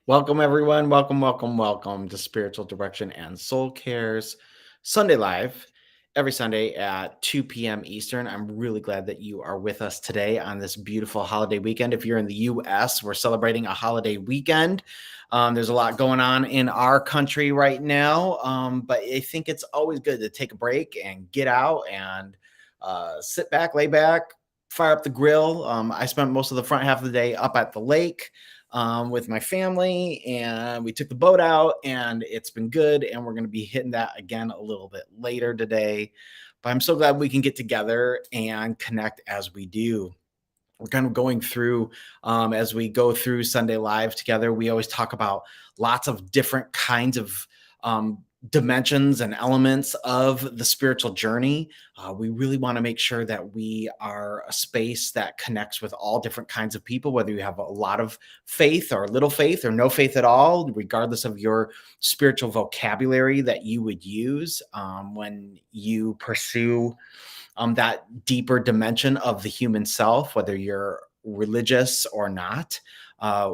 Welcome, everyone. Welcome to Spiritual Direction and Soul Cares Sunday Live every Sunday at 2 p.m. Eastern. I'm really glad that you are with us today on this beautiful holiday weekend. If you're in the U.S., we're celebrating a holiday weekend. There's a lot going on in our country right now, but I think it's always good to take a break and get out and sit back, lay back, fire up the grill. I spent most of the front half of the day up at the lake with my family, and we took the boat out, and it's been good. And we're going to be hitting that again a little bit later today. But I'm so glad we can get together and connect as we do. We're kind of going through as we go through Sunday Live together. We always talk about lots of different kinds of dimensions and elements of the spiritual journey. We really want to make sure that we are a space that connects with all different kinds of people, whether you have a lot of faith or little faith or no faith at all, regardless of your spiritual vocabulary that you would use when you pursue that deeper dimension of the human self, whether you're religious or not.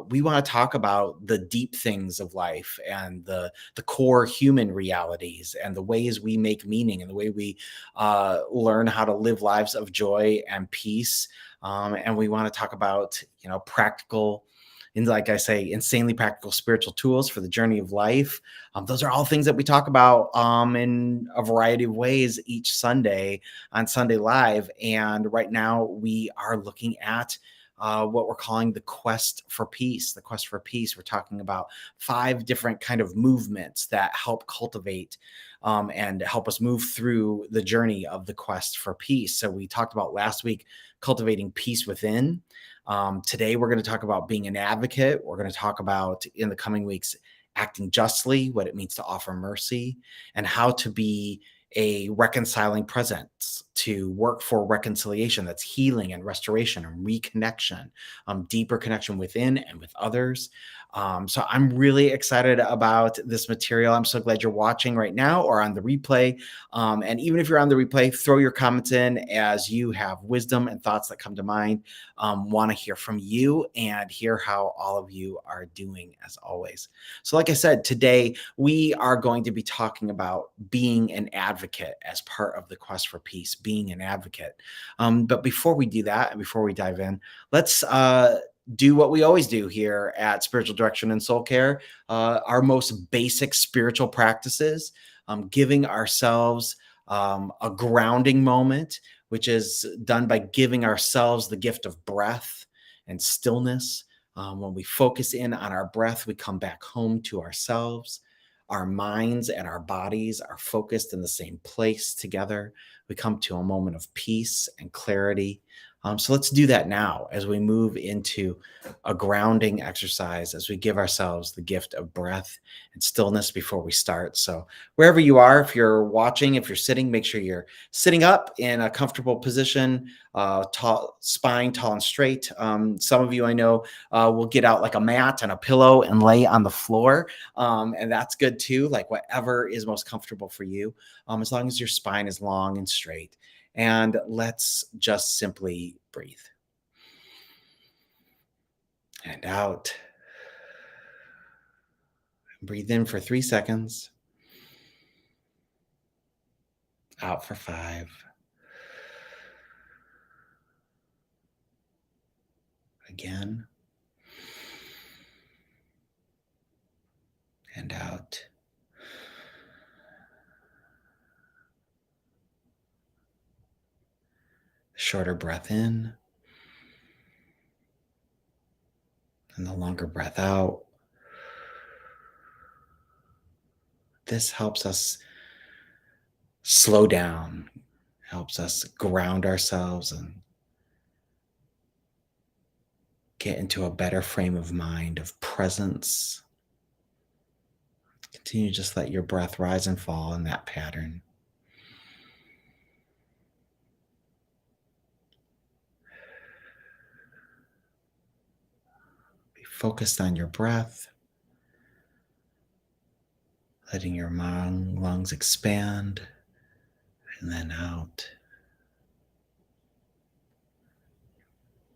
We want to talk about the deep things of life and the core human realities and the ways we make meaning and the way we learn how to live lives of joy and peace. And we want to talk about practical, and like I say, insanely practical spiritual tools for the journey of life. Those are all things that we talk about in a variety of ways each Sunday on Sunday Live. And right now we are looking at what we're calling the quest for peace. The quest for peace. We're talking about 5 different kind of movements that help cultivate and help us move through the journey of the quest for peace. So we talked about last week cultivating peace within. Today, we're going to talk about being an advocate. We're going to talk about in the coming weeks acting justly, what it means to offer mercy, and how to be a reconciling presence, to work for reconciliation that's healing and restoration and reconnection, deeper connection within and with others. So I'm really excited about this material. I'm so glad you're watching right now or on the replay. And even if you're on the replay, throw your comments in as you have wisdom and thoughts that come to mind. Want to hear from you and hear how all of you are doing as always. So like I said, today we are going to be talking about being an advocate as part of the quest for peace, being an advocate. But before we do that, and before we dive in, let's do what we always do here at Spiritual Direction and Soul Care, our most basic spiritual practices, giving ourselves a grounding moment, which is done by giving ourselves the gift of breath and stillness. When we focus in on our breath, we come back home to ourselves. Our minds and our bodies are focused in the same place together. We come to a moment of peace and clarity. So let's do that now as we move into a grounding exercise, as we give ourselves the gift of breath and stillness before we start. So wherever you are, if you're watching, if you're sitting, make sure you're sitting up in a comfortable position, tall, spine tall and straight. Some of you I know will get out like a mat and a pillow and lay on the floor. And that's good too, like whatever is most comfortable for you, as long as your spine is long and straight. And let's just simply breathe. And out. Breathe in for 3 seconds. Out for 5. Again. And out. Shorter breath in. And the longer breath out. This helps us slow down, helps us ground ourselves and get into a better frame of mind, of presence. Continue to just let your breath rise and fall in that pattern. Be focused on your breath, letting your lungs expand and then out.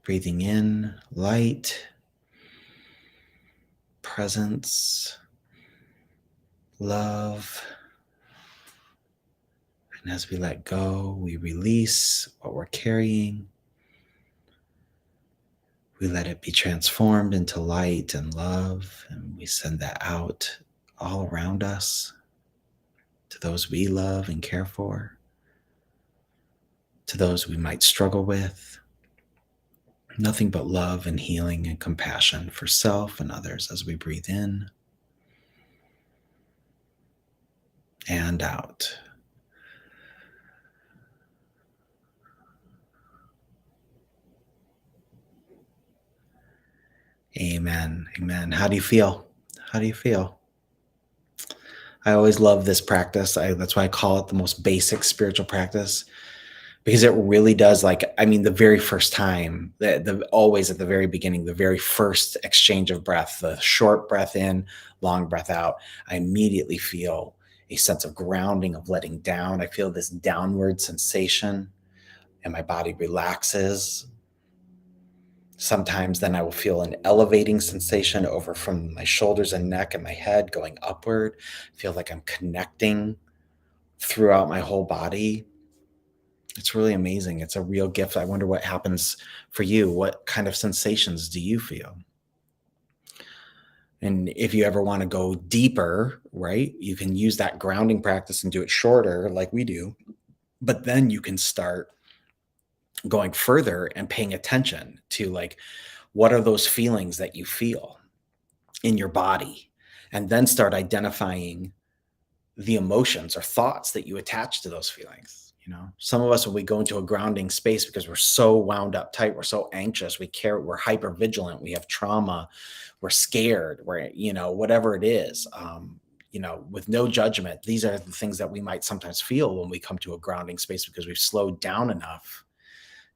Breathing in light, presence, love. And as we let go, we release what we're carrying. We let it be transformed into light and love, and we send that out all around us to those we love and care for, to those we might struggle with. Nothing but love and healing and compassion for self and others as we breathe in and out. Amen. Amen. How do you feel? How do you feel? I always love this practice. That's why I call it the most basic spiritual practice, because it really does, like, I mean, the very first time, always at the very beginning, the very first exchange of breath, the short breath in, long breath out, I immediately feel a sense of grounding, of letting down. I feel this downward sensation and my body relaxes. Sometimes then I will feel an elevating sensation over from my shoulders and neck and my head going upward. I feel like I'm connecting throughout my whole body. It's really amazing. It's a real gift. I wonder what happens for you. What kind of sensations do you feel? And if you ever want to go deeper, right, you can use that grounding practice and do it shorter, like we do. But then you can start going further and paying attention to, like, what are those feelings that you feel in your body? And then start identifying the emotions or thoughts that you attach to those feelings. Some of us, when we go into a grounding space, because we're so wound up tight, we're so anxious, we're hyper vigilant, we have trauma, we're scared, whatever it is, with no judgment, these are the things that we might sometimes feel when we come to a grounding space, because we've slowed down enough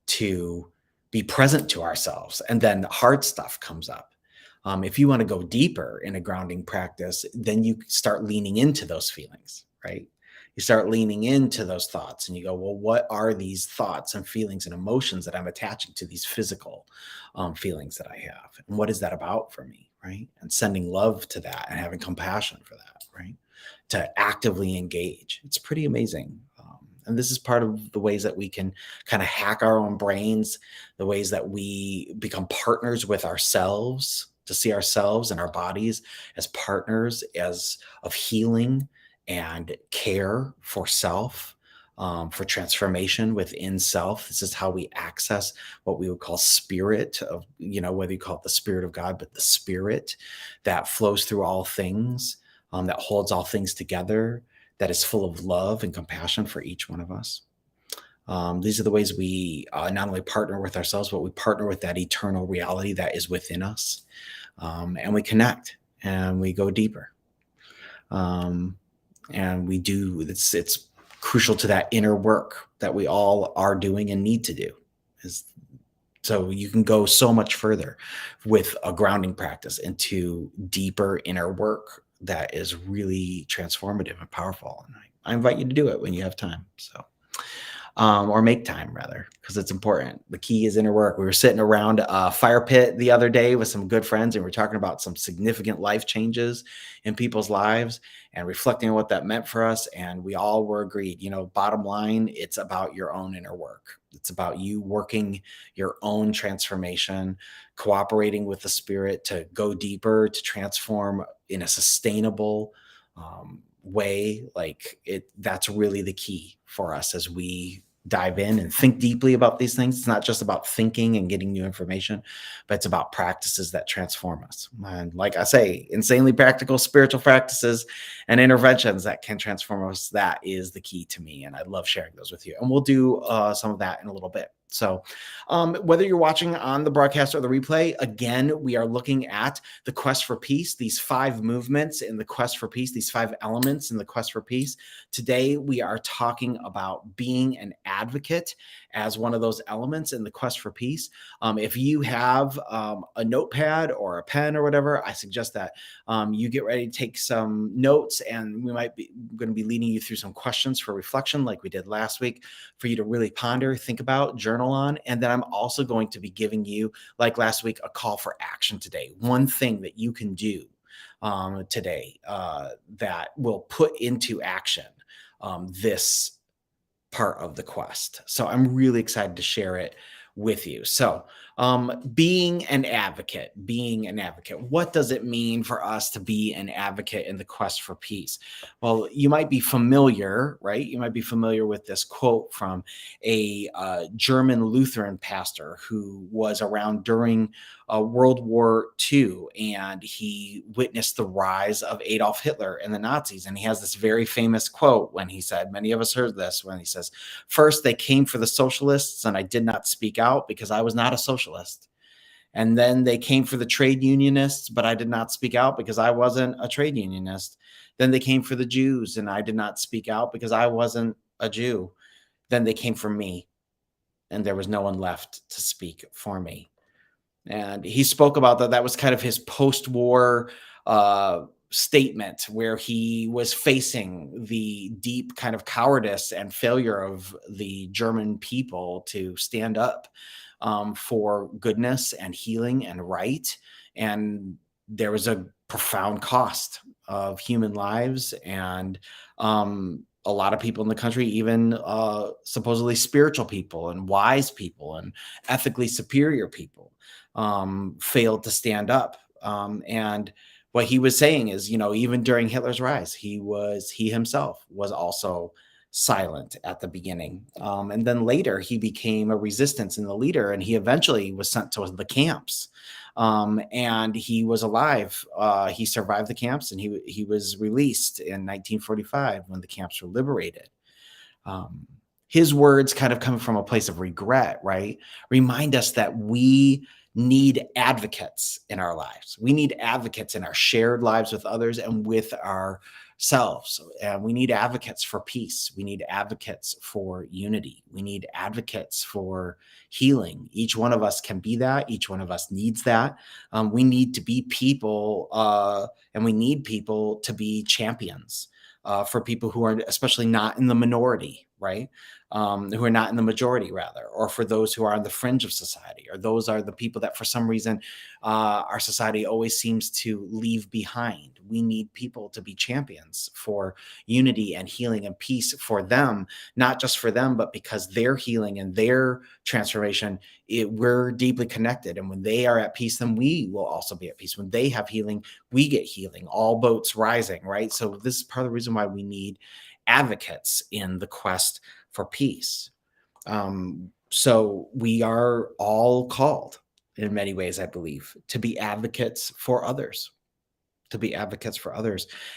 to be present to ourselves. And then hard stuff comes up. If you want to go deeper in a grounding practice, then you start leaning into those feelings, right? You start leaning into those thoughts and you go, well, what are these thoughts and feelings and emotions that I'm attaching to these physical feelings that I have? And what is that about for me, right? And sending love to that and having compassion for that, right? To actively engage. It's pretty amazing. And this is part of the ways that we can kind of hack our own brains, the ways that we become partners with ourselves, to see ourselves and our bodies as partners of healing and care for self, for transformation within self. This is how we access what we would call spirit, of, whether you call it the spirit of God, but the spirit that flows through all things, that holds all things together, that is full of love and compassion for each one of us. These are the ways we not only partner with ourselves, but we partner with that eternal reality that is within us. And we connect and we go deeper. And we do, it's crucial to that inner work that we all are doing and need to do. So you can go so much further with a grounding practice into deeper inner work that is really transformative and powerful. And I invite you to do it when you have time. So, or make time rather, because it's important. The key is inner work. We were sitting around a fire pit the other day with some good friends, and we're talking about some significant life changes in people's lives and reflecting on what that meant for us. And we all were agreed, bottom line, it's about your own inner work. It's about you working your own transformation, cooperating with the spirit to go deeper, to transform in a sustainable way. That's really the key for us as we dive in and think deeply about these things. It's not just about thinking and getting new information, but it's about practices that transform us. And like I say, insanely practical spiritual practices and interventions that can transform us. That is the key to me. And I love sharing those with you. And we'll do some of that in a little bit. So whether you're watching on the broadcast or the replay, again, we are looking at the quest for peace, these 5 movements in the quest for peace, these 5 elements in the quest for peace. Today, we are talking about being an advocate as one of those elements in the quest for peace. If you have a notepad or a pen or whatever, I suggest that you get ready to take some notes, and we might be going to be leading you through some questions for reflection like we did last week for you to really ponder, think about, journal on. And then I'm also going to be giving you, like last week, a call for action today. One thing that you can do today that will put into action this part of the quest. So I'm really excited to share it with you. So, being an advocate, what does it mean for us to be an advocate in the quest for peace? Well, you might be familiar, right? You might be familiar with this quote from a German Lutheran pastor who was around during World War II, and he witnessed the rise of Adolf Hitler and the Nazis. And he has this very famous quote when he said, many of us heard this, when he says, "First, they came for the socialists, and I did not speak out because I was not a socialist. And then they came for the trade unionists, but I did not speak out because I wasn't a trade unionist. Then they came for the Jews, and I did not speak out because I wasn't a Jew. Then they came for me, and there was no one left to speak for me." And he spoke about that. That was kind of his post-war statement, where he was facing the deep kind of cowardice and failure of the German people to stand up for goodness and healing and right. And there was a profound cost of human lives, and a lot of people in the country, even supposedly spiritual people and wise people and ethically superior people, failed to stand up. And what he was saying is, even during Hitler's rise, he himself was also silent at the beginning. And then later he became a resistance in the leader, and he eventually was sent to the camps. And he was alive. He survived the camps, and he was released in 1945 when the camps were liberated. Um, his words kind of come from a place of regret, right? Remind us that we need advocates in our lives. We need advocates in our shared lives with others and with ourselves. And we need advocates for peace. We need advocates for unity. We need advocates for healing. Each one of us can be that. Each one of us needs that. We need to be people, and we need people to be champions for people who are especially not in the minority, right? Who are not in the majority, rather, or for those who are on the fringe of society, or those are the people that for some reason our society always seems to leave behind. We need people to be champions for unity and healing and peace for them, not just for them, but because their healing and their transformation, we're deeply connected. And when they are at peace, then we will also be at peace. When they have healing, we get healing, all boats rising, right? So this is part of the reason why we need advocates in the quest for peace. So we are all called, in many ways, I believe, to be advocates for others,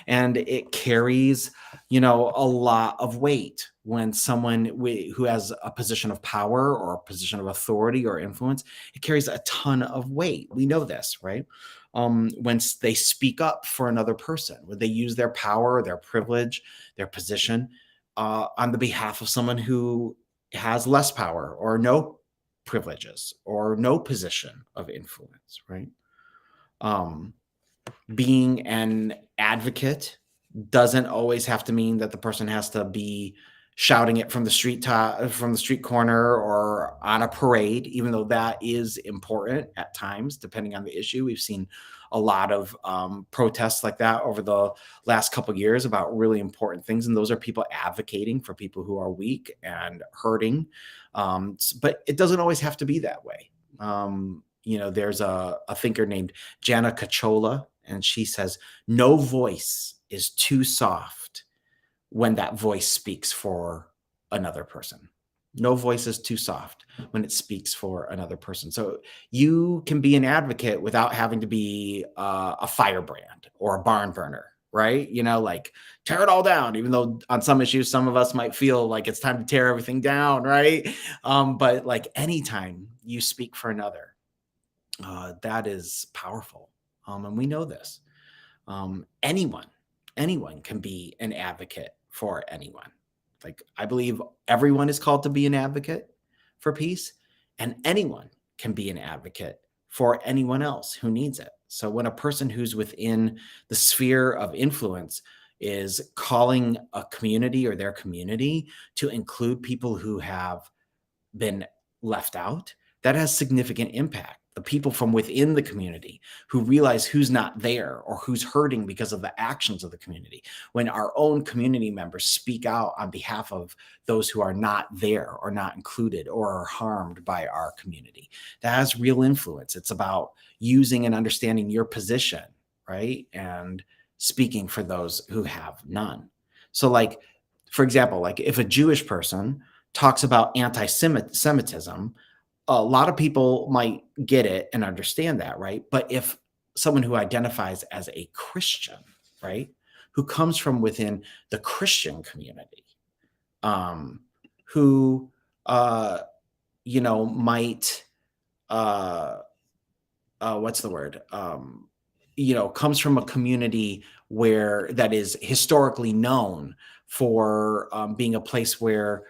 And it carries, a lot of weight when someone who has a position of power or a position of authority or influence, it carries a ton of weight. We know this, right? When they speak up for another person, when they use their power, their privilege, their position on the behalf of someone who has less power or no privileges or no position of influence, right? Um, Being an advocate doesn't always have to mean that the person has to be shouting it from the street top, from the street corner, or on a parade, even though that is important at times depending on the issue. We've seen a lot of protests like that over the last couple of years about really important things, and those are people advocating for people who are weak and hurting. But it doesn't always have to be that way. There's a thinker named Jana Cachola, and she says, no voice is too soft when that voice speaks for another person. No voice is too soft when it speaks for another person. So you can be an advocate without having to be a firebrand or a barn burner, right? Like tear it all down, even though on some issues, some of us might feel like it's time to tear everything down, right? But like anytime you speak for another, that is powerful. And we know this. Anyone can be an advocate for anyone. Like, I believe everyone is called to be an advocate for peace, and anyone can be an advocate for anyone else who needs it. So when a person who's within the sphere of influence is calling a community or their community to include people who have been left out, that has significant impact. the people from within the community who realize who's not there or who's hurting because of the actions of the community. When our own community members speak out on behalf of those who are not there or not included or are harmed by our community, that has real influence. It's about using and understanding your position, right? And speaking for those who have none. So, like, for example, like if a Jewish person talks about anti-Semitism, a lot of people might get it and understand that, right? But if someone who identifies as a Christian, right, who comes from within the Christian community, um, who, uh, might, uh, what's the word? Comes from a community where that is historically known for being a place where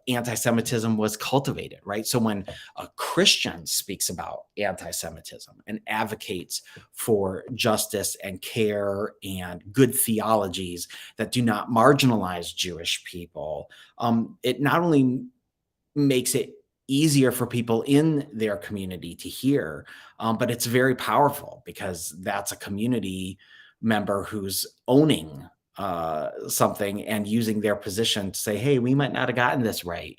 anti-Semitism was cultivated, right? So when a Christian speaks about anti-Semitism and advocates for justice and care and good theologies that do not marginalize Jewish people, it not only makes it easier for people in their community to hear, but it's very powerful because that's a community member who's owning something and using their position to say, "Hey, we might not have gotten this right."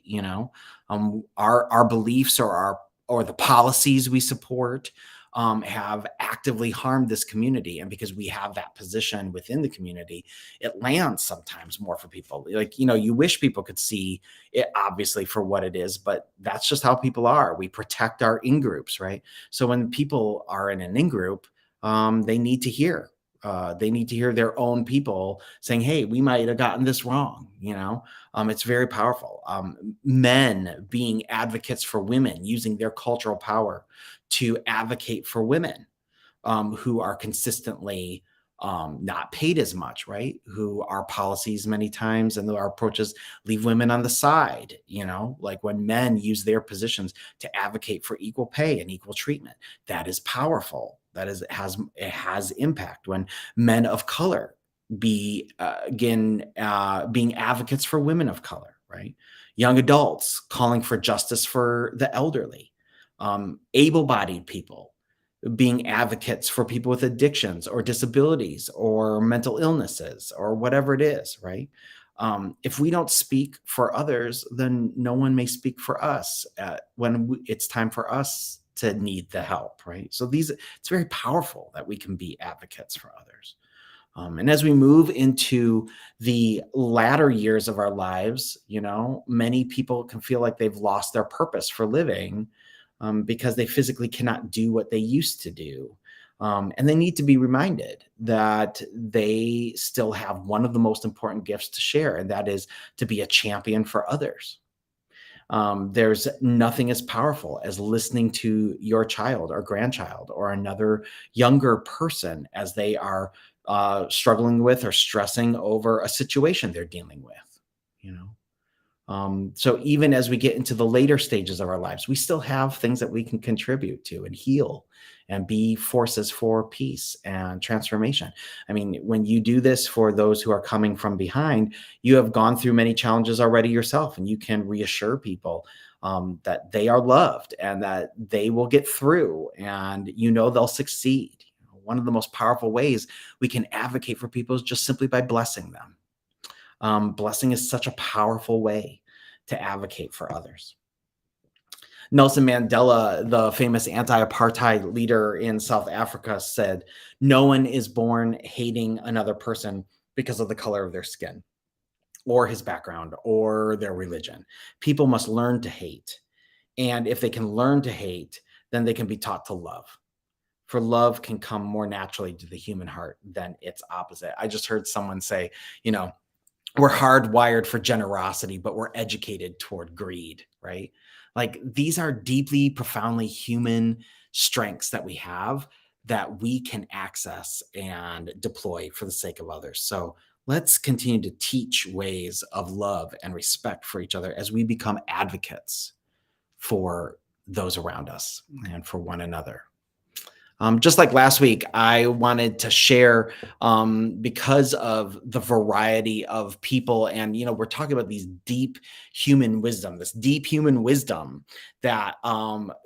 Our beliefs or the policies we support have actively harmed this community, and because we have that position within the community, it lands sometimes more for people. Like, you wish people could see it obviously for what it is, but that's just how people are. We protect our in groups, right? So when people are in an in group, they need to hear. They need to hear their own people saying, "Hey, we might have gotten this wrong." It's very powerful. Men being advocates for women, using their cultural power to advocate for women who are consistently not paid as much, right? Who our policies many times and our approaches leave women on the side, like when men use their positions to advocate for equal pay and equal treatment. That is powerful. It has impact when men of color being advocates for women of color, right? Young adults calling for justice for the elderly, able-bodied people being advocates for people with addictions or disabilities or mental illnesses or whatever it is, right? If we don't speak for others, then no one may speak for us when it's time for us to need the help, right? So it's very powerful that we can be advocates for others. And as we move into the latter years of our lives, many people can feel like they've lost their purpose for living because they physically cannot do what they used to do. And they need to be reminded that they still have one of the most important gifts to share, and that is to be a champion for others. There's nothing as powerful as listening to your child or grandchild or another younger person as they are struggling with or stressing over a situation they're dealing with. You know, so even as we get into the later stages of our lives, we still have things that we can contribute to and heal and be forces for peace and transformation. I mean, when you do this for those who are coming from behind, you have gone through many challenges already yourself, and you can reassure people that they are loved and that they will get through, and they'll succeed. One of the most powerful ways we can advocate for people is just simply by blessing them. Blessing is such a powerful way to advocate for others. Nelson Mandela, the famous anti-apartheid leader in South Africa, said, "No one is born hating another person because of the color of their skin or his background or their religion. People must learn to hate. And if they can learn to hate, then they can be taught to love. For love can come more naturally to the human heart than its opposite." I just heard someone say, we're hardwired for generosity, but we're educated toward greed, right? Like, these are deeply, profoundly human strengths that we have that we can access and deploy for the sake of others. So let's continue to teach ways of love and respect for each other as we become advocates for those around us and for one another. Just like last week, I wanted to share because of the variety of people. And, we're talking about these deep human wisdom, this deep human wisdom that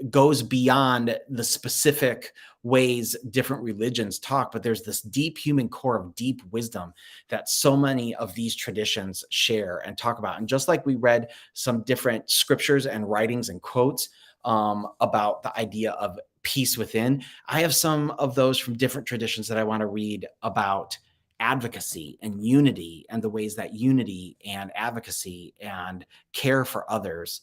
goes beyond the specific ways different religions talk. But there's this deep human core of deep wisdom that so many of these traditions share and talk about. And just like we read some different scriptures and writings and quotes about the idea of peace within, I have some of those from different traditions that I want to read about advocacy and unity and the ways that unity and advocacy and care for others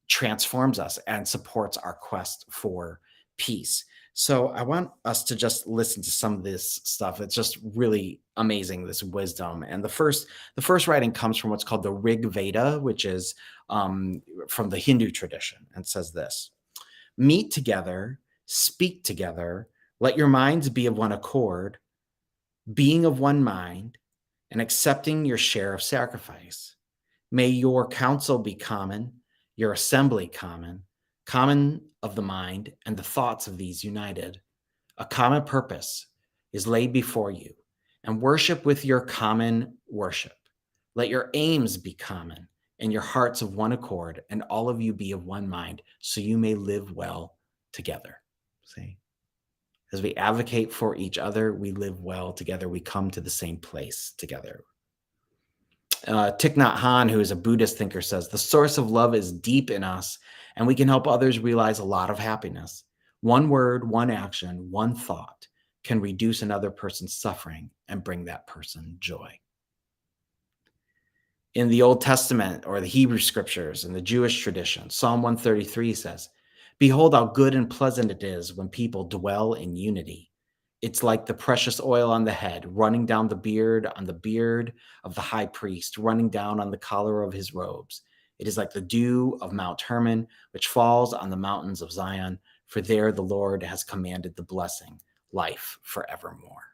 transforms us and supports our quest for peace. So I want us to just listen to some of this stuff. It's just really amazing, this wisdom. And the first writing comes from what's called the Rig Veda, which is from the Hindu tradition, and says this: Meet together, speak together, let your minds be of one accord, being of one mind, and accepting your share of sacrifice. May your counsel be common, your assembly common, common of the mind, and the thoughts of these united. A common purpose is laid before you, and worship with your common worship. Let your aims be common, and your hearts of one accord, and all of you be of one mind, so you may live well together. See? As we advocate for each other, we live well together. We come to the same place together. Thich Nhat Hanh, who is a Buddhist thinker, says the source of love is deep in us, and we can help others realize a lot of happiness. One word, one action, one thought can reduce another person's suffering and bring that person joy. In the Old Testament or the Hebrew scriptures and the Jewish tradition, Psalm 133 says, Behold how good and pleasant it is when people dwell in unity. It's like the precious oil on the head, running down the beard on the beard of the high priest, running down on the collar of his robes. It is like the dew of Mount Hermon, which falls on the mountains of Zion, for there the Lord has commanded the blessing, life forevermore.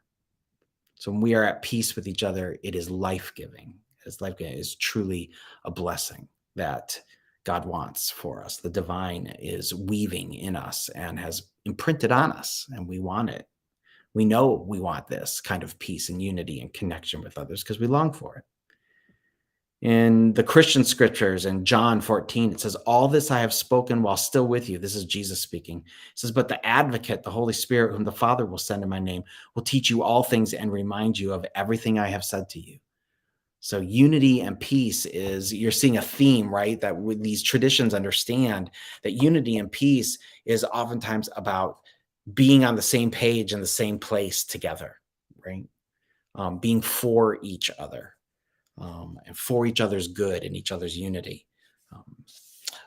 So when we are at peace with each other, it is life-giving. It's life-giving. It is truly a blessing that God wants for us. The divine is weaving in us and has imprinted on us, and we want it. We know we want this kind of peace and unity and connection with others because we long for it. In the Christian scriptures in John 14, it says, All this I have spoken while still with you. This is Jesus speaking. It says, But the advocate, the Holy Spirit, whom the Father will send in my name, will teach you all things and remind you of everything I have said to you. So unity and peace is, you're seeing a theme, right? That with these traditions understand that unity and peace is oftentimes about being on the same page in the same place together, right? Being for each other and for each other's good and each other's unity.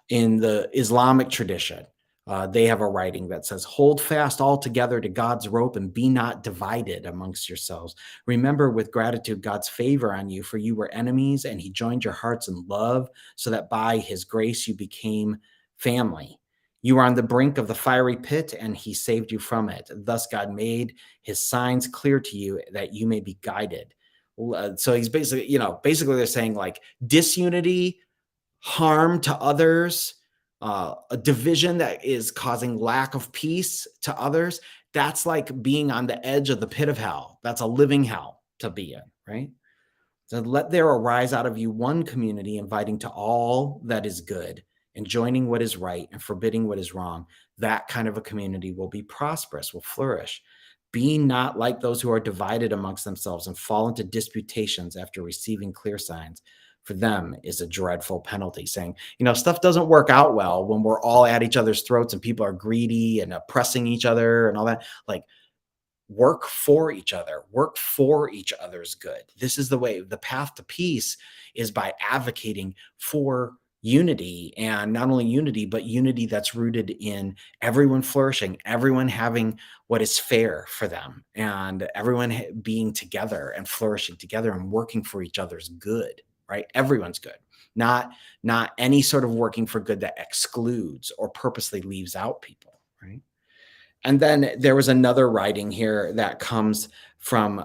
In the Islamic tradition, they have a writing that says, Hold fast all together to God's rope and be not divided amongst yourselves. Remember with gratitude God's favor on you, for you were enemies and he joined your hearts in love so that by his grace you became family. You were on the brink of the fiery pit and he saved you from it. Thus God made his signs clear to you that you may be guided. So he's basically they're saying like disunity, harm to others, a division that is causing lack of peace to others, that's like being on the edge of the pit of hell. That's a living hell to be in, right? So let there arise out of you one community, inviting to all that is good, enjoining what is right and forbidding what is wrong. That kind of a community will be prosperous, will flourish. Be not like those who are divided amongst themselves and fall into disputations after receiving clear signs. For them is a dreadful penalty, saying, stuff doesn't work out well when we're all at each other's throats and people are greedy and oppressing each other and all that. Like, work for each other, work for each other's good. This is the way. The path to peace is by advocating for unity, and not only unity, but unity that's rooted in everyone flourishing, everyone having what is fair for them, and everyone being together and flourishing together and working for each other's good, right? Everyone's good, not any sort of working for good that excludes or purposely leaves out people, right? And then there was another writing here that comes from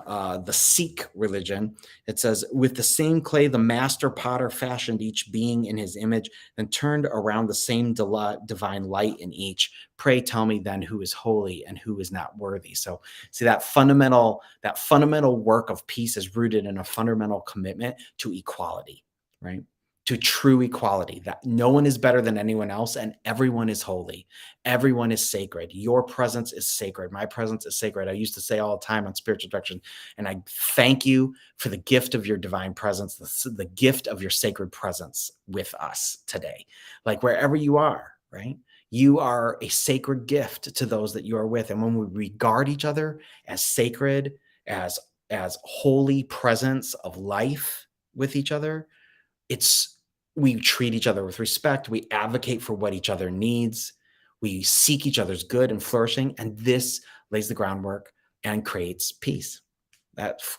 the Sikh religion. It says, with the same clay, the master potter fashioned each being in his image and turned around the same divine light in each. Pray tell me then who is holy and who is not worthy. So see that fundamental work of peace is rooted in a fundamental commitment to equality, right? To true equality, that no one is better than anyone else and everyone is holy. Everyone is sacred. Your presence is sacred. My presence is sacred. I used to say all the time on spiritual direction, and I thank you for the gift of your divine presence, the gift of your sacred presence with us today. Like wherever you are, right? You are a sacred gift to those that you are with. And when we regard each other as sacred, as as holy presence of life with each other, it's we treat each other with respect, we advocate for what each other needs, we seek each other's good and flourishing, and this lays the groundwork and creates peace.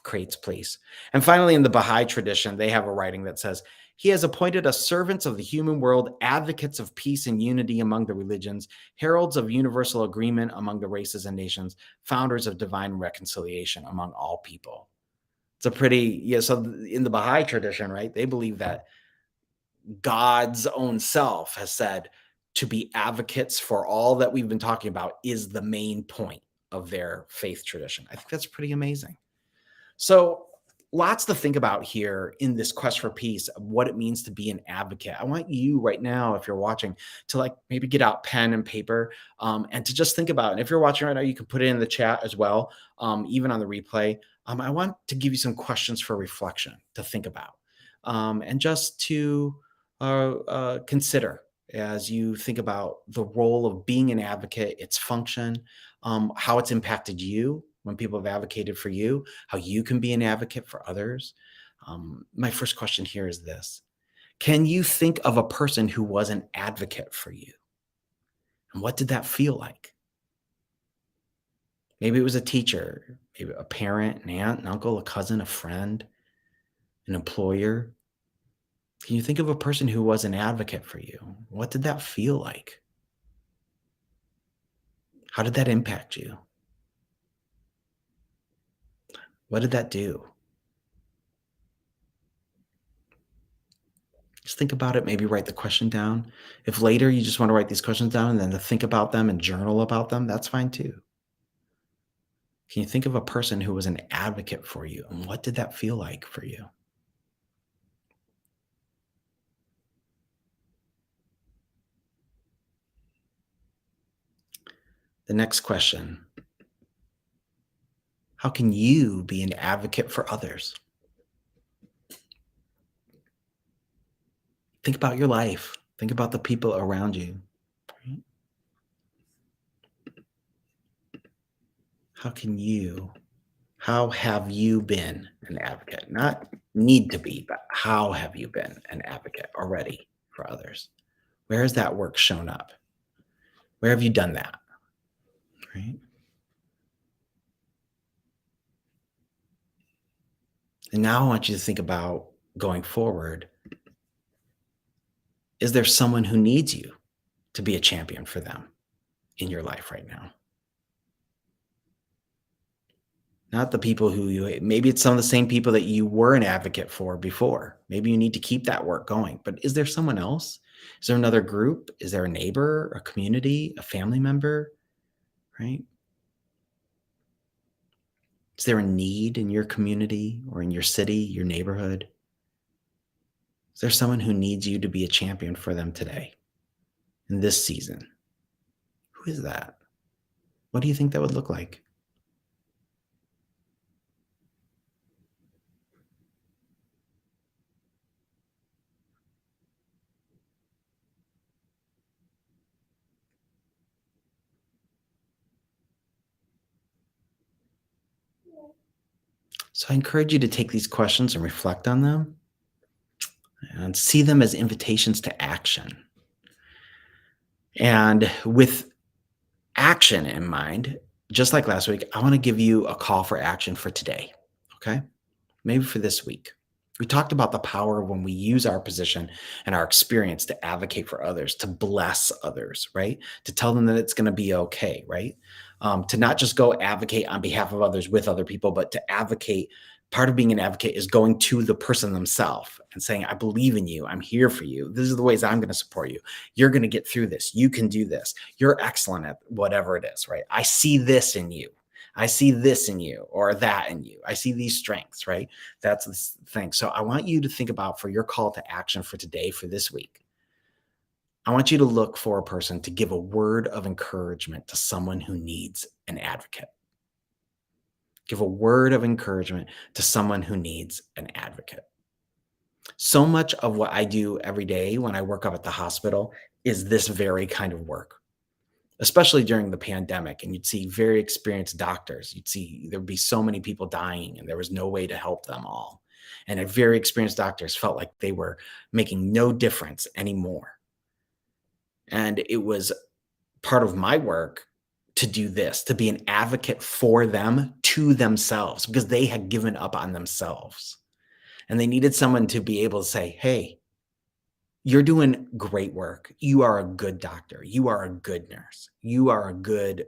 Creates peace. And finally, in the Baha'i tradition, they have a writing that says, he has appointed us servants of the human world, advocates of peace and unity among the religions, heralds of universal agreement among the races and nations, founders of divine reconciliation among all people. It's a pretty, yeah. So in the Baha'i tradition, right, they believe that God's own self has said to be advocates for all that we've been talking about is the main point of their faith tradition. I think that's pretty amazing. So, lots to think about here in this quest for peace, of what it means to be an advocate. I want you right now, if you're watching, to like maybe get out pen and paper and to just think about it. And if you're watching right now, you can put it in the chat as well, even on the replay. I want to give you some questions for reflection to think about and just to consider as you think about the role of being an advocate, its function, how it's impacted you when people have advocated for you, how you can be an advocate for others. My first question here is this: can you think of a person who was an advocate for you? And what did that feel like? Maybe it was a teacher, maybe a parent, an aunt, an uncle, a cousin, a friend, an employer. Can you think of a person who was an advocate for you? What did that feel like? How did that impact you? What did that do? Just think about it, maybe write the question down. If later you just want to write these questions down and then to think about them and journal about them, that's fine too. Can you think of a person who was an advocate for you and what did that feel like for you? The next question: how can you be an advocate for others? Think about your life. Think about the people around you. Right? How can you, how have you been an advocate? Not need to be, but how have you been an advocate already for others? Where has that work shown up? Where have you done that? Right? And now I want you to think about going forward. Is there someone who needs you to be a champion for them in your life right now? Not the people who you, maybe it's some of the same people that you were an advocate for before. Maybe you need to keep that work going. But is there someone else? Is there another group? Is there a neighbor, a community, a family member? Right? Is there a need in your community or in your city, your neighborhood? Is there someone who needs you to be a champion for them today, in this season? Who is that? What do you think that would look like? So I encourage you to take these questions and reflect on them and see them as invitations to action. And with action in mind, just like last week, I want to give you a call for action for today. Okay. Maybe for this week. We talked about the power when we use our position and our experience to advocate for others, to bless others, right? To tell them that it's going to be okay, right? to not just go advocate on behalf of others with other people, but to advocate. Part of being an advocate is going to the person themselves and saying, I believe in you. I'm here for you. These are the ways I'm going to support you. You're going to get through this. You can do this. You're excellent at whatever it is, right? I see this in you. I see this in you or that in you. I see these strengths, right? That's the thing. So I want you to think about for your call to action for today, for this week. I want you to look for a person to give a word of encouragement to someone who needs an advocate. Give a word of encouragement to someone who needs an advocate. So much of what I do every day when I work up at the hospital is this very kind of work, especially during the pandemic. And you'd see very experienced doctors. You'd see there'd be so many people dying and there was no way to help them all. And very experienced doctors felt like they were making no difference anymore. And it was part of my work to do this, to be an advocate for them to themselves because they had given up on themselves. And they needed someone to be able to say, hey, you're doing great work. You are a good doctor. You are a good nurse. You are a good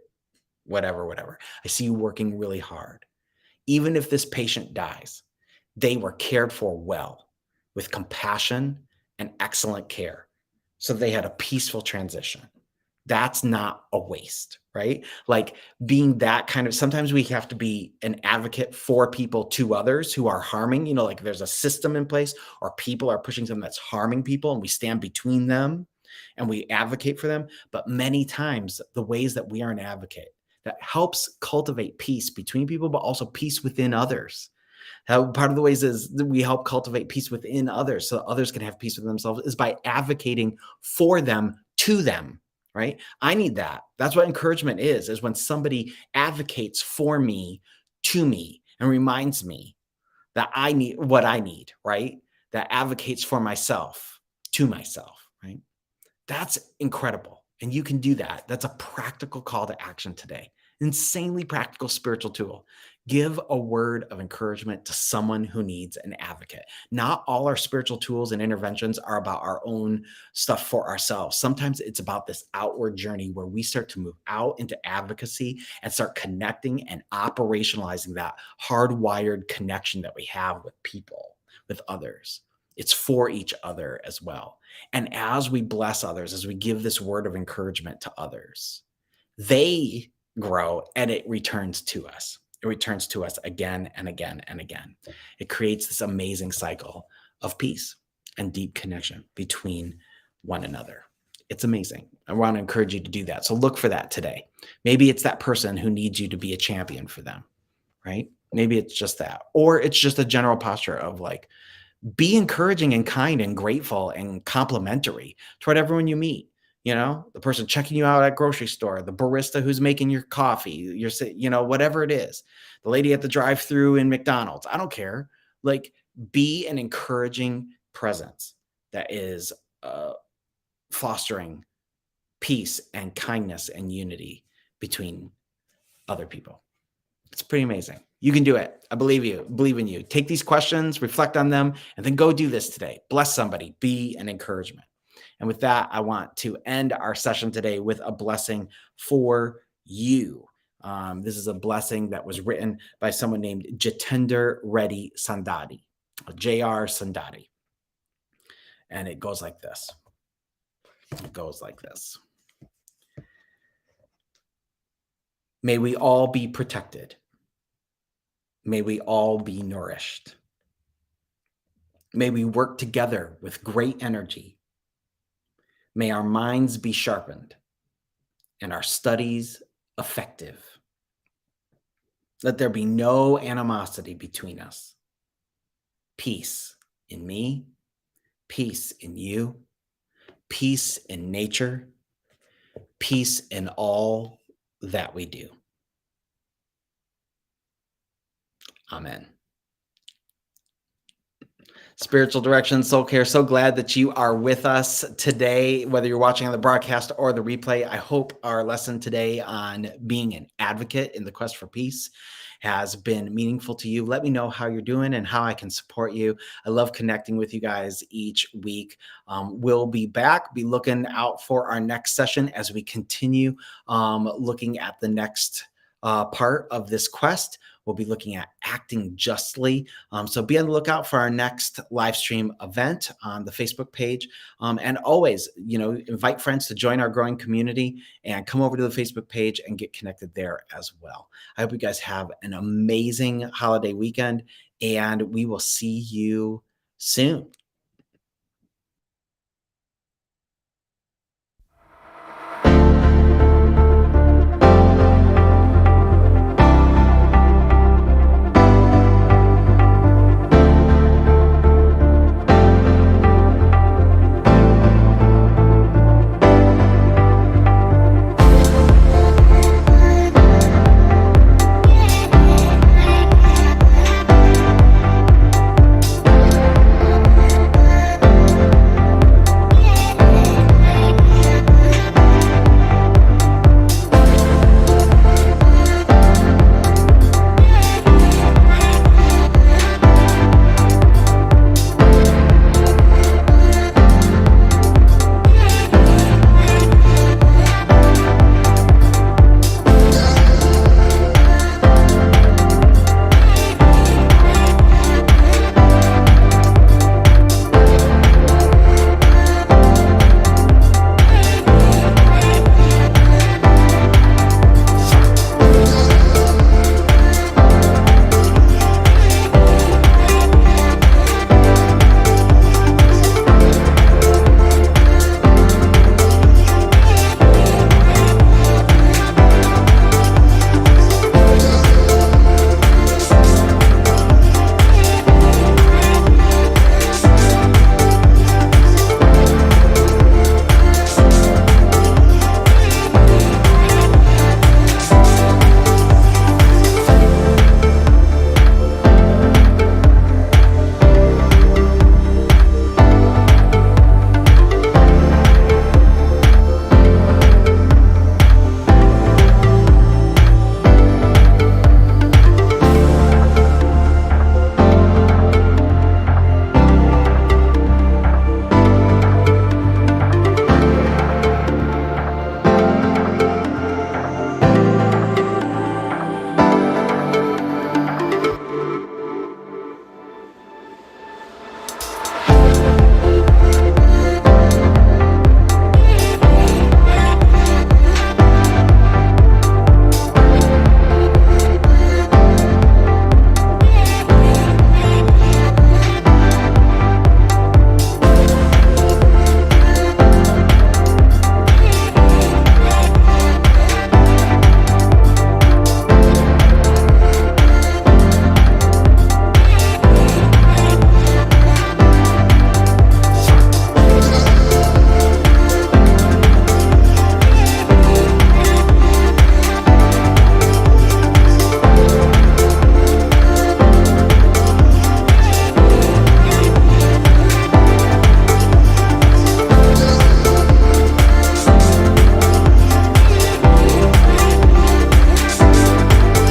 whatever, whatever. I see you working really hard. Even if this patient dies, they were cared for well with compassion and excellent care. So they had a peaceful transition. That's not a waste, right? Like being that kind of, sometimes we have to be an advocate for people to others who are harming, like there's a system in place or people are pushing something that's harming people and we stand between them and we advocate for them. But many times the ways that we are an advocate that helps cultivate peace between people, but also peace within others. How part of the ways is that we help cultivate peace within others so others can have peace with themselves is by advocating for them to them, right? I need that. That's what encouragement is when somebody advocates for me to me and reminds me that I need what I need, right? That advocates for myself to myself, right? That's incredible. And you can do that. That's a practical call to action today. Insanely practical spiritual tool. Give a word of encouragement to someone who needs an advocate. Not all our spiritual tools and interventions are about our own stuff for ourselves. Sometimes it's about this outward journey where we start to move out into advocacy and start connecting and operationalizing that hardwired connection that we have with people, with others. It's for each other as well. And as we bless others, as we give this word of encouragement to others, they grow and it returns to us. It returns to us again and again and again. It creates this amazing cycle of peace and deep connection between one another. It's amazing. I want to encourage you to do that. So look for that today. Maybe it's that person who needs you to be a champion for them, right? Maybe it's just that. Or it's just a general posture of like, be encouraging and kind and grateful and complimentary toward everyone you meet. The person checking you out at grocery store, the barista who's making your coffee, whatever it is, the lady at the drive-through in McDonald's. I don't care. Like, be an encouraging presence that is fostering peace and kindness and unity between other people. It's pretty amazing. You can do it. I believe you. Believe in you. Take these questions, reflect on them, and then go do this today. Bless somebody. Be an encouragement. And with that, I want to end our session today with a blessing for you. This is a blessing that was written by someone named Jitender Reddy Sandati, J.R. Sandati. And it goes like this. May we all be protected. May we all be nourished. May we work together with great energy. May our minds be sharpened and our studies effective. Let there be no animosity between us. Peace in me, peace in you, peace in nature, peace in all that we do. Amen. Spiritual direction, soul care. So glad that you are with us today, whether you're watching on the broadcast or the replay. I hope our lesson today on being an advocate in the quest for peace has been meaningful to you. Let me know how you're doing and how I can support you. I love connecting with you guys each week. We'll be back. Be looking out for our next session as we continue looking at the next part of this quest. We'll be looking at acting justly. So be on the lookout for our next live stream event on the Facebook page. And always, invite friends to join our growing community and come over to the Facebook page and get connected there as well. I hope you guys have an amazing holiday weekend, and we will see you soon.